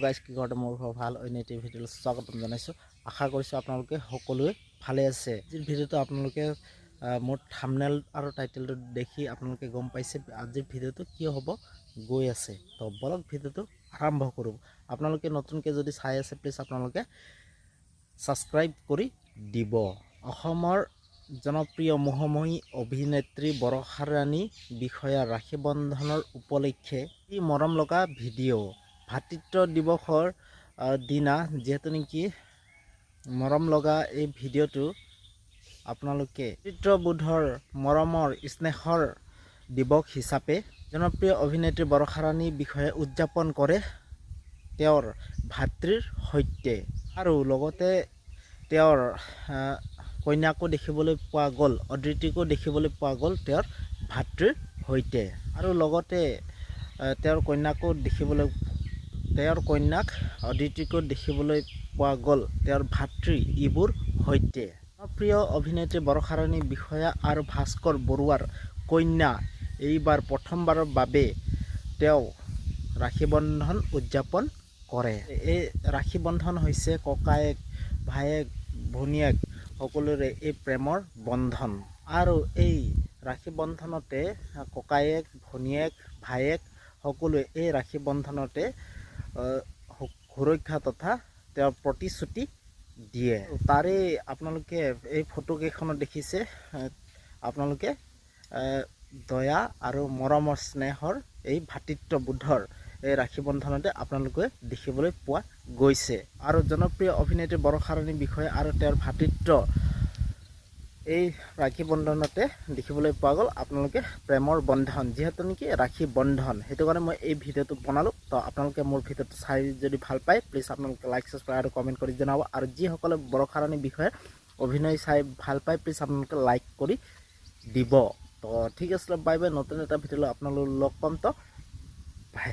Guys কি ঘৰতে মোৰ ভাল অন্য এটি ভিডিঅ'লৈ স্বাগতম জনাইছোঁ। আশা কৰিছোঁ আপোনালোকে সকলোৱে ভালে আছে। আজিৰ ভিডিঅ'টো আপোনালোকে মোৰ থাম্বনেইল আৰু টাইটেলটো দেখি আপোনালোকে গম পাইছে আজিৰ ভিডিঅ'টো কি হ'ব গৈ আছে। তো বলক ভিডিঅ'টো আৰম্ভ কৰোঁ। আপোনালোকে নতুনকৈ যদি চাই আছে প্লিজ আপোনালোকে ছাবস্ক্ৰাইব কৰি দিব। অসমৰ জনপ্ৰিয় মোহময়ী অভিনেত্ৰী বৰষা ৰাণী বিষয়া ৰাখী বন্ধনৰ উপলক্ষে এই মৰম লগা ভিডিঅ' ভাতৃত্ব দিৱসৰ দিনা যেহেতু নেকি মৰম লগা এই ভিডিঅ'টো আপোনালোকে ভাতৃত্ববোধৰ মৰমৰ স্নেহৰ দিৱস হিচাপে জনপ্ৰিয় অভিনেত্ৰী বৰষা ৰাণী বিষয়ে উদযাপন কৰে তেওঁৰ ভাতৃৰ সৈতে আৰু লগতে তেওঁৰ কন্যাকো দেখিবলৈ পোৱা গ'ল, অদিতিকো দেখিবলৈ পোৱা গ'ল তেওঁৰ ভাতৃৰ সৈতে আৰু লগতে তেওঁৰ কন্যাক অদিতিকো দেখিবলৈ পোৱা গ'ল তেওঁৰ ভাতৃ ইবুৰ সৈতে। জনপ্ৰিয় অভিনেত্ৰী বৰষা ৰাণী বিষয়া আৰু ভাস্কৰ বৰুৱাৰ কন্যা এইবাৰ প্ৰথমবাৰৰ বাবে তেওঁ ৰাখী বন্ধন উদযাপন কৰে। এই ৰাখী বন্ধন হৈছে ককায়েক ভায়েক ভনীয়েক সকলোৰে এই প্ৰেমৰ বন্ধন আৰু এই ৰাখী বন্ধনতে ককায়েক ভনীয়েক ভায়েক সকলোৱে এই ৰাখী বন্ধনতে সুৰক্ষা তথা তেওঁৰ প্ৰতিশ্ৰুতি দিয়ে। তাৰে আপোনালোকে এই ফটোকেইখনত দেখিছে আপোনালোকে দয়া আৰু মৰমৰ স্নেহৰ এই ভাতৃত্ববোধৰ এই ৰাখী বন্ধনতে আপোনালোকে দেখিবলৈ পোৱা গৈছে আৰু জনপ্ৰিয় অভিনেত্ৰী বৰষা ৰাণী বিষয়ে আৰু তেওঁৰ ভাতৃত্ব এই ৰাখী বন্ধনতে দেখিবলৈ পোৱা গ'ল আপোনালোকে প্ৰেমৰ বন্ধন যিহেতু নেকি ৰাখী বন্ধন, সেইটো কাৰণে মই এই ভিডিঅ'টো বনালোঁ। তো আপোনালোকে মোৰ ভিডিঅ'টো চাই যদি ভাল পায় প্লিজ আপোনালোকে লাইক ছাবস্ক্ৰাইব আৰু কমেণ্ট কৰি জনাব আৰু যিসকলে বৰষা ৰাণীৰ বিষয়ে অভিনয় চাই ভাল পায় প্লিজ আপোনালোকে লাইক কৰি দিব। তো ঠিক আছে, বাই বাই। নতুন এটা ভিডিঅ'লৈ আপোনালোক লগ পাম। তো বাই।